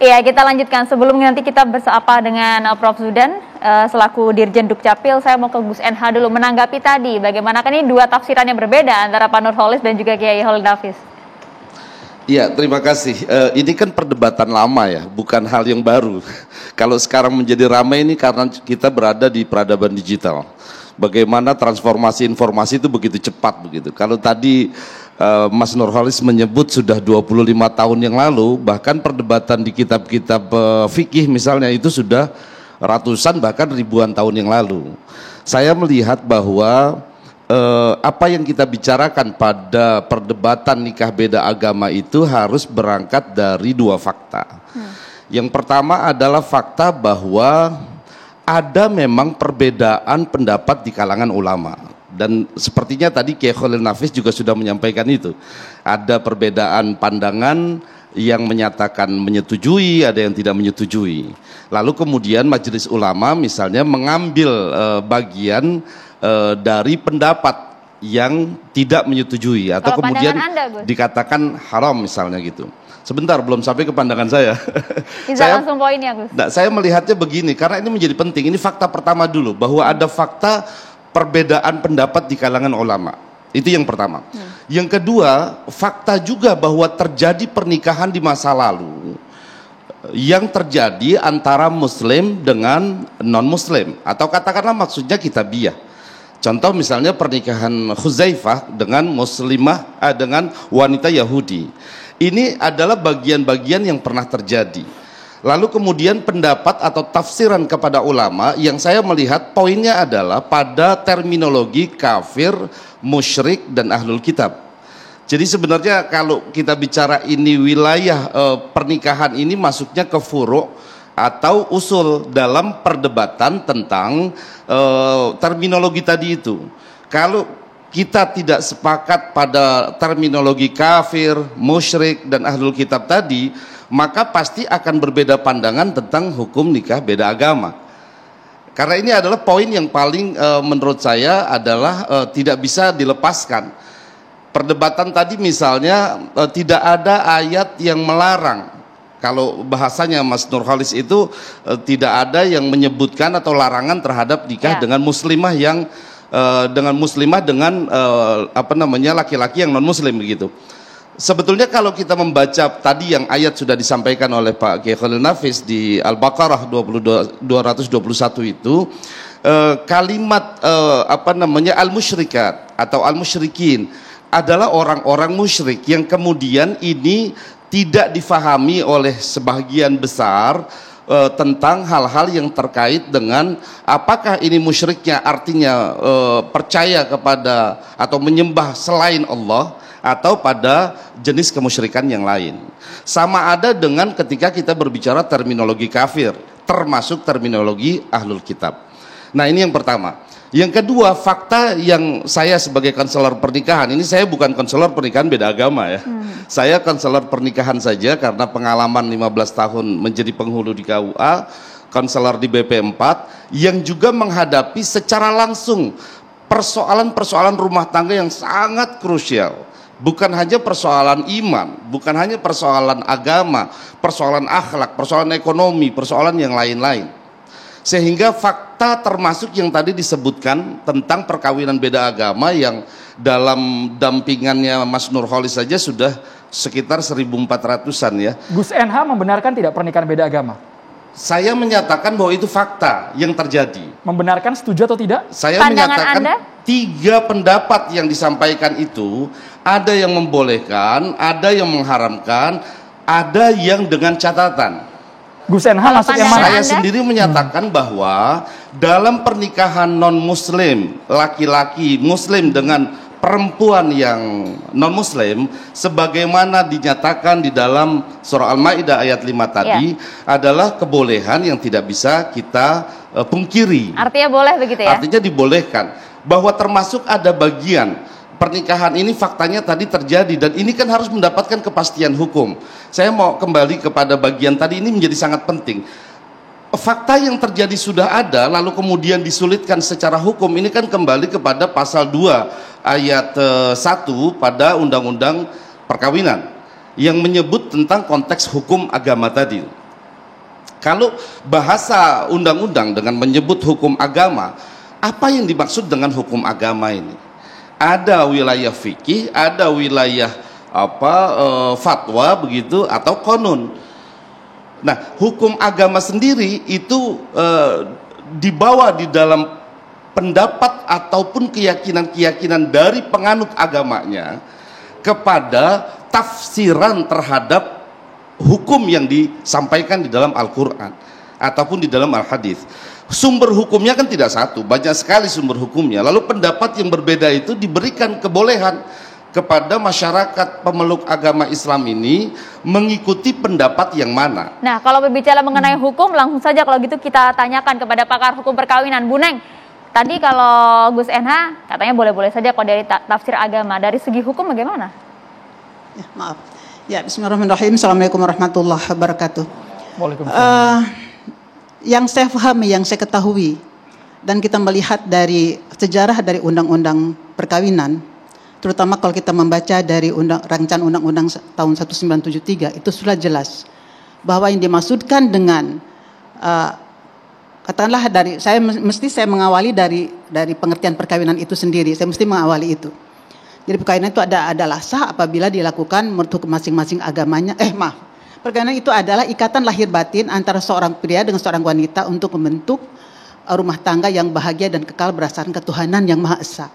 Iya, kita lanjutkan. Sebelum nanti kita bersapa dengan Prof. Zudan selaku Dirjen Dukcapil, saya mau ke Gus NH dulu menanggapi tadi. Bagaimana kan ini dua tafsiran yang berbeda antara Pak Nurholis dan juga Kiai Khalil Nafis. Iya, terima kasih. Ini kan perdebatan lama ya, bukan hal yang baru. Kalau sekarang menjadi ramai ini karena kita berada di peradaban digital. Bagaimana transformasi informasi itu begitu cepat begitu. Kalau tadi Mas Nurholis menyebut sudah 25 tahun yang lalu, bahkan perdebatan di kitab-kitab fikih misalnya itu sudah ratusan bahkan ribuan tahun yang lalu. Saya melihat bahwa apa yang kita bicarakan pada perdebatan nikah beda agama itu harus berangkat dari dua fakta. Yang pertama adalah fakta bahwa ada memang perbedaan pendapat di kalangan ulama. Dan sepertinya tadi Kiai Khalil Nafis juga sudah menyampaikan itu. Ada perbedaan pandangan yang menyatakan menyetujui, ada yang tidak menyetujui. Lalu kemudian majelis ulama misalnya mengambil bagian dari pendapat yang tidak menyetujui atau Kalau kemudian Anda, dikatakan haram misalnya gitu. Sebentar, belum sampai ke pandangan saya. Bisa langsung poinnya, Gus. Nah, saya melihatnya begini, karena ini menjadi penting. Ini fakta pertama dulu, bahwa ada fakta perbedaan pendapat di kalangan ulama. Itu yang pertama. Yang kedua, fakta juga bahwa terjadi pernikahan di masa lalu yang terjadi antara muslim dengan non-muslim, atau katakanlah maksudnya kitabiah. Contoh misalnya pernikahan Khuzaifah dengan muslimah dengan wanita Yahudi. Ini adalah bagian-bagian yang pernah terjadi. Lalu kemudian pendapat atau tafsiran kepada ulama yang saya melihat poinnya adalah pada terminologi kafir, musyrik, dan ahlul kitab. Jadi sebenarnya kalau kita bicara ini wilayah pernikahan ini masuknya ke furu' atau usul dalam perdebatan tentang terminologi tadi itu. Kalau kita tidak sepakat pada terminologi kafir, musyrik, dan ahlul kitab tadi, maka pasti akan berbeda pandangan tentang hukum nikah beda agama. Karena ini adalah poin yang paling menurut saya adalah tidak bisa dilepaskan. Perdebatan tadi misalnya tidak ada ayat yang melarang. Kalau bahasanya Mas Nurholis itu tidak ada yang menyebutkan atau larangan terhadap nikah dengan muslimah yang dengan laki-laki yang non muslim begitu. Sebetulnya kalau kita membaca tadi yang ayat sudah disampaikan oleh Pak Kiai Khalil Nafis di Al-Baqarah 221 itu kalimat al-musyrikat atau al-musyrikin adalah orang-orang musyrik yang kemudian ini tidak difahami oleh sebagian besar tentang hal-hal yang terkait dengan apakah ini musyriknya artinya percaya kepada atau menyembah selain Allah atau pada jenis kemusyrikan yang lain. Sama ada dengan ketika kita berbicara terminologi kafir, termasuk terminologi ahlul kitab. Nah, ini yang pertama. Yang kedua, fakta yang saya sebagai konselor pernikahan, ini saya bukan konselor pernikahan beda agama ya. Saya konselor pernikahan saja karena pengalaman 15 tahun menjadi penghulu di KUA, konselor di BP4 yang juga menghadapi secara langsung persoalan-persoalan rumah tangga yang sangat krusial. Bukan hanya persoalan iman, bukan hanya persoalan agama, persoalan akhlak, persoalan ekonomi, persoalan yang lain-lain. Sehingga fakta termasuk yang tadi disebutkan tentang perkawinan beda agama yang dalam dampingannya Mas Nurholis saja sudah sekitar 1.400-an ya. Gus NH membenarkan tidak pernikahan beda agama? Saya menyatakan bahwa itu fakta yang terjadi. Membenarkan, setuju atau tidak? Saya Pandangan menyatakan Anda? 3 pendapat yang disampaikan itu ada yang membolehkan, ada yang mengharamkan, ada yang dengan catatan. Gus NH masuk yang mana? Saya sendiri menyatakan bahwa dalam pernikahan non-muslim, laki-laki muslim dengan perempuan yang non-muslim, sebagaimana dinyatakan di dalam surah Al-Maidah ayat 5 tadi, adalah kebolehan yang tidak bisa kita pungkiri. Artinya boleh begitu ya? Artinya dibolehkan. Bahwa termasuk ada bagian pernikahan ini faktanya tadi terjadi dan ini kan harus mendapatkan kepastian hukum. Saya mau kembali kepada bagian tadi, ini menjadi sangat penting. Fakta yang terjadi sudah ada lalu kemudian disulitkan secara hukum, ini kan kembali kepada pasal 2 ayat 1 pada undang-undang perkawinan yang menyebut tentang konteks hukum agama tadi. Kalau bahasa undang-undang dengan menyebut hukum agama, apa yang dimaksud dengan hukum agama ini? Ada wilayah fikih, ada wilayah fatwa begitu, atau konun. Nah, hukum agama sendiri itu dibawa di dalam pendapat ataupun keyakinan-keyakinan dari penganut agamanya kepada tafsiran terhadap hukum yang disampaikan di dalam Al-Quran ataupun di dalam Al-Hadis. Sumber hukumnya kan tidak satu, banyak sekali sumber hukumnya. Lalu pendapat yang berbeda itu diberikan kebolehan kepada masyarakat pemeluk agama Islam ini mengikuti pendapat yang mana. Nah, kalau berbicara mengenai hukum, langsung saja kalau gitu kita tanyakan kepada pakar hukum perkawinan, Bu Neng. Tadi kalau Gus NH katanya boleh-boleh saja kalau dari tafsir agama, dari segi hukum bagaimana? Ya, maaf. Ya, bismillahirrahmanirrahim. Assalamualaikum warahmatullahi wabarakatuh. Waalaikumsalam. Yang saya pahami, yang saya ketahui, dan kita melihat dari sejarah dari undang-undang perkawinan, terutama kalau kita membaca dari rancangan undang-undang tahun 1973, itu sudah jelas bahwa yang dimaksudkan dengan katakanlah saya mengawali dari pengertian perkawinan itu sendiri. Saya mesti mengawali itu. Jadi perkawinan itu adalah sah apabila dilakukan menurut masing-masing agamanya. Perkawinan itu adalah ikatan lahir batin antara seorang pria dengan seorang wanita untuk membentuk rumah tangga yang bahagia dan kekal berdasarkan ketuhanan yang Maha Esa.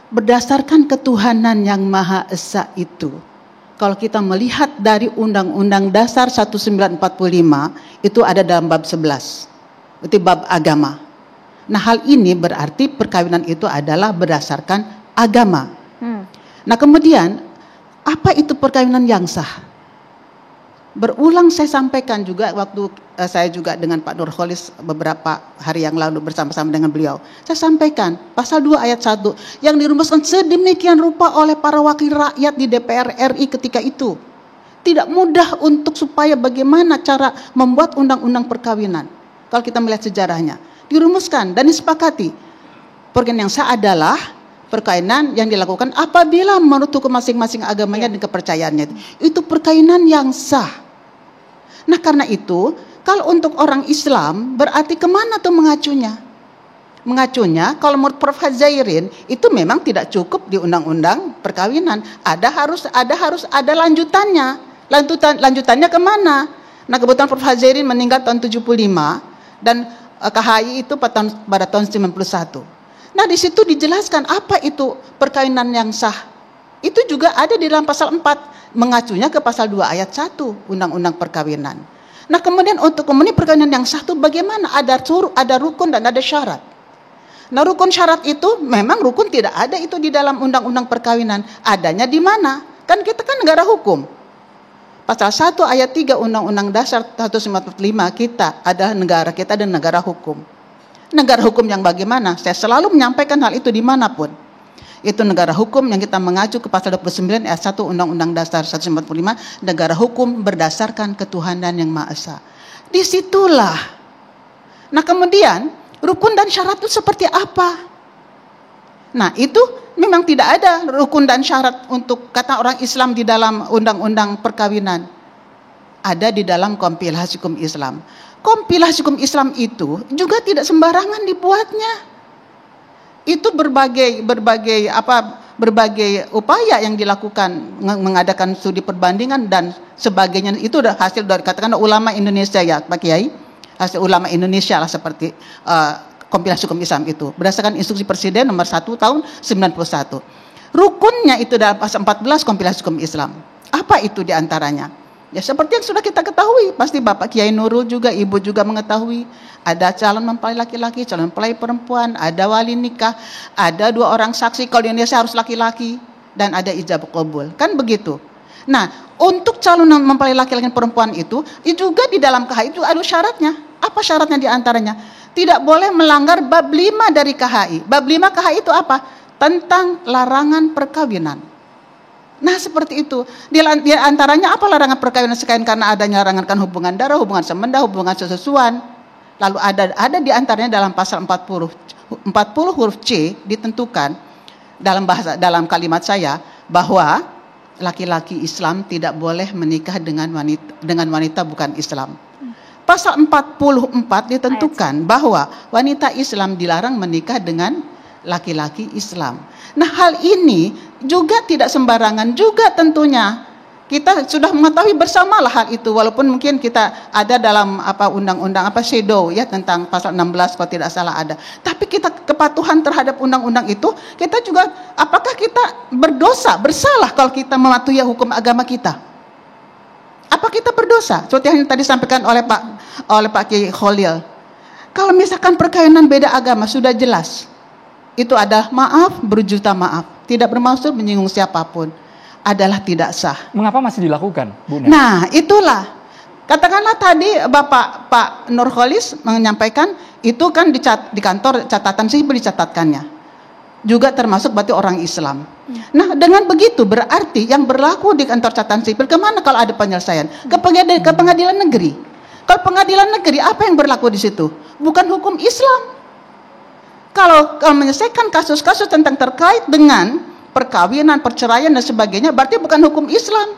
Berdasarkan ketuhanan yang Maha Esa itu, kalau kita melihat dari Undang-Undang Dasar 1945, itu ada dalam bab 11. Itu bab agama. Nah, hal ini berarti perkawinan itu adalah berdasarkan agama. Nah, kemudian apa itu perkawinan yang sah? Berulang saya sampaikan juga waktu saya juga dengan Pak Nurholis beberapa hari yang lalu bersama-sama dengan beliau. Saya sampaikan pasal 2 ayat 1 yang dirumuskan sedemikian rupa oleh para wakil rakyat di DPR RI ketika itu. Tidak mudah untuk supaya bagaimana cara membuat undang-undang perkawinan. Kalau kita melihat sejarahnya, dirumuskan dan disepakati. Perkawinan yang sah adalah perkawinan yang dilakukan apabila menurut hukum masing-masing agamanya dan kepercayaannya. Itu perkawinan yang sah. Nah, karena itu, kalau untuk orang Islam, berarti kemana tuh mengacunya? Mengacunya, kalau menurut Prof. Hadzairin, itu memang tidak cukup di undang-undang perkawinan. Harus ada lanjutannya. Lanjutannya kemana? Nah, kebetulan Prof. Hadzairin meninggal tahun 75, dan KHI itu pada tahun 91. Nah, di situ dijelaskan apa itu perkawinan yang sah. Itu juga ada di dalam pasal 4, mengacunya ke pasal 2 ayat 1 Undang-Undang Perkawinan. Nah, kemudian untuk perkawinan yang sah itu bagaimana? Ada rukun dan ada syarat. Nah, rukun syarat itu memang rukun tidak ada itu di dalam Undang-Undang Perkawinan. Adanya di mana? Kan kita kan negara hukum. Pasal 1 ayat 3 Undang-Undang Dasar 1945 kita adalah negara kita dan negara hukum. Negara hukum yang bagaimana? Saya selalu menyampaikan hal itu dimanapun. Itu negara hukum yang kita mengacu ke pasal 29 ayat 1 Undang-Undang Dasar 1945, negara hukum berdasarkan ketuhanan yang Maha Esa. Disitulah. Nah, kemudian rukun dan syarat itu seperti apa? Nah, itu memang tidak ada rukun dan syarat untuk kata orang Islam di dalam Undang-Undang Perkawinan. Ada di dalam kompilasi hukum Islam. Kompilasi hukum Islam itu juga tidak sembarangan dibuatnya. Itu berbagai upaya yang dilakukan, mengadakan studi perbandingan dan sebagainya. Itu udah hasil dari katakan ulama Indonesia ya Pak Kiai, hasil ulama Indonesia lah seperti kompilasi hukum Islam itu berdasarkan instruksi Presiden nomor 1 tahun 91. Rukunnya itu dalam pasal 14 kompilasi hukum Islam. Apa itu diantaranya? Ya seperti yang sudah kita ketahui, pasti Bapak Kiai Nurul juga, Ibu juga mengetahui. Ada calon mempelai laki-laki, calon mempelai perempuan, ada wali nikah, ada 2 orang saksi, kalau di Indonesia harus laki-laki, dan ada ijab qabul. Kan begitu. Nah, untuk calon mempelai laki-laki dan perempuan itu juga di dalam KHI itu ada syaratnya. Apa syaratnya diantaranya? Tidak boleh melanggar bab 5 dari KHI. Bab 5 KHI itu apa? Tentang larangan perkawinan. Nah, seperti itu. Di antaranya apa larangan perkawinan selain karena adanya larangan hubungan darah, hubungan semenda, hubungan sesusuan. Lalu ada di antaranya dalam pasal 40 huruf C ditentukan dalam kalimat saya bahwa laki-laki Islam tidak boleh menikah dengan wanita bukan Islam. Pasal 44 ditentukan bahwa wanita Islam dilarang menikah dengan laki-laki Islam. Nah, hal ini juga tidak sembarangan juga tentunya. Kita sudah mengetahui bersamalah hal itu, walaupun mungkin kita ada dalam undang-undang shadow ya tentang pasal 16 kalau tidak salah ada. Tapi kita kepatuhan terhadap undang-undang itu, kita juga apakah kita bersalah kalau kita mematuhi hukum agama kita? Apa kita berdosa? Seperti yang tadi disampaikan oleh Pak Kiai Khalil. Kalau misalkan perkawinan beda agama sudah jelas, itu adalah maaf berjuta maaf, tidak bermaksud menyinggung siapapun, adalah tidak sah. Mengapa masih dilakukan, Bu Nen? Nah, itulah. Katakanlah tadi Pak Nurholis menyampaikan itu kan di kantor catatan sipil dicatatkannya. Juga termasuk berarti orang Islam. Nah, dengan begitu berarti yang berlaku di kantor catatan sipil kemana kalau ada penyelesaian? Ke pengadilan negeri. Kalau pengadilan negeri apa yang berlaku di situ? Bukan hukum Islam. Kalau menyelesaikan kasus-kasus tentang terkait dengan perkawinan, perceraian dan sebagainya, berarti bukan hukum Islam.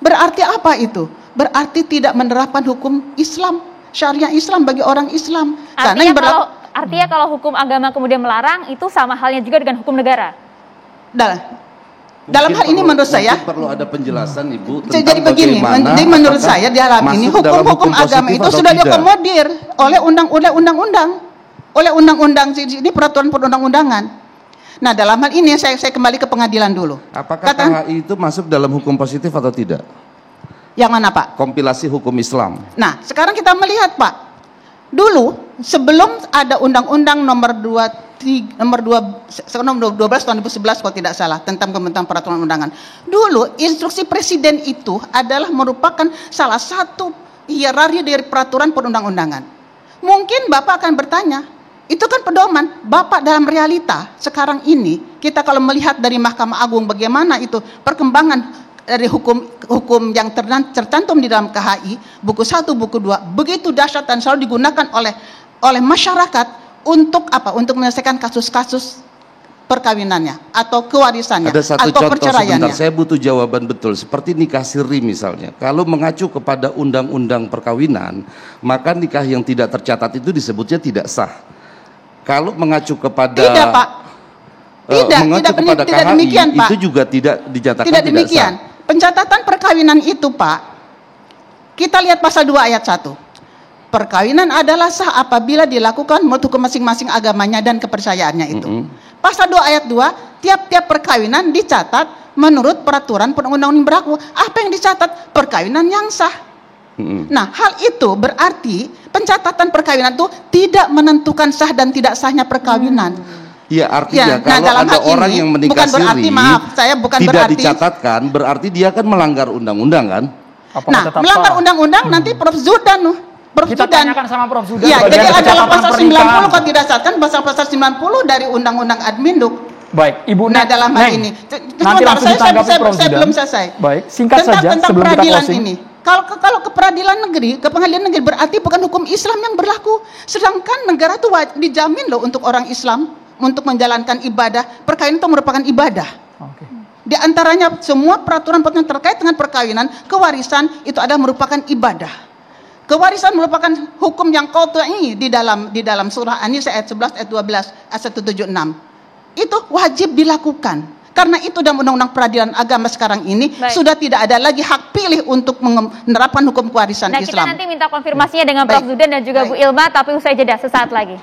Berarti apa itu? Berarti tidak menerapkan hukum Islam, syariah Islam bagi orang Islam. Artinya kalau hukum agama kemudian melarang, itu sama halnya juga dengan hukum negara. Dalam hal ini menurut saya perlu ada penjelasan, Ibu. Jadi begini, jadi menurut saya di dalam ini hukum agama itu sudah diakomodir oleh undang-undang, ini peraturan perundang-undangan. Nah, dalam hal ini saya kembali ke pengadilan dulu. Apakah KHI itu masuk dalam hukum positif atau tidak? Yang mana, Pak? Kompilasi hukum Islam. Nah, sekarang kita melihat, Pak. Dulu sebelum ada undang-undang nomor 12 tahun 2011 kalau tidak salah tentang pembentukan peraturan undangan. Dulu instruksi presiden itu adalah merupakan salah satu hierarki dari peraturan perundang-undangan. Mungkin Bapak akan bertanya, itu kan pedoman. Bapak dalam realita sekarang ini, kita kalau melihat dari Mahkamah Agung bagaimana itu perkembangan dari hukum yang tercantum di dalam KHI, buku 1, buku 2, begitu dahsyat dan selalu digunakan oleh masyarakat untuk apa? Untuk menyelesaikan kasus-kasus perkawinannya atau kewarisannya Ada satu atau contoh perceraiannya. sebentar, saya butuh jawaban betul. Seperti nikah siri misalnya. Kalau mengacu kepada undang-undang perkawinan, maka nikah yang tidak tercatat itu disebutnya tidak sah. Kalau mengacu kepada Tidak, Pak. Tidak demikian, Pak. Itu juga tidak dinyatakan Tidak demikian. sah. Pencatatan perkawinan itu, Pak, kita lihat pasal 2 ayat 1. Perkawinan adalah sah apabila dilakukan menurut hukum masing-masing agamanya dan kepercayaannya itu. Pasal 2 ayat 2, tiap-tiap perkawinan dicatat menurut peraturan perundang-undangan yang berlaku. Apa yang dicatat? Perkawinan yang sah. Nah, hal itu berarti pencatatan perkawinan itu tidak menentukan sah dan tidak sahnya perkawinan. Ya, artinya kalau dalam ada hal orang ini, yang menikah bukan berarti, siri, maaf, saya bukan tidak berarti dicatatkan, berarti dia kan melanggar undang-undang kan? Apakah Nah, tetap melanggar sah? undang-undang nanti Prof. Zudan. Kita tanyakan sama Prof. Zudan. Ya, bagian jadi adalah pencatatan pasal pernikahan. 90 kalau tidak salah pasal 90 dari Undang-Undang Adminduk. Baik, Ibu Nah, dalam hal Neng, ini nanti langsung ditanggapi Prof. saya Zudan. belum selesai. Baik, singkat saja Tentang sebelum kita peradilan closing. ini. Kalau ke peradilan negeri, ke pengadilan negeri berarti bukan hukum Islam yang berlaku. Sedangkan negara itu dijamin loh untuk orang Islam untuk menjalankan ibadah. Perkawinan itu merupakan ibadah. Oke. Di antaranya semua peraturan-peraturan terkait dengan perkawinan, kewarisan itu adalah merupakan ibadah. Kewarisan merupakan hukum yang qat'i di dalam surah An-Nisa ayat 11 ayat 12 ayat 176. Itu wajib dilakukan. Karena itu dalam undang-undang peradilan agama sekarang ini sudah tidak ada lagi hak pilih untuk menerapkan hukum kewarisan Islam. Nah, kita nanti minta konfirmasinya dengan Prof. Zudan dan juga Bu Ilma, tapi usai jeda sesaat lagi.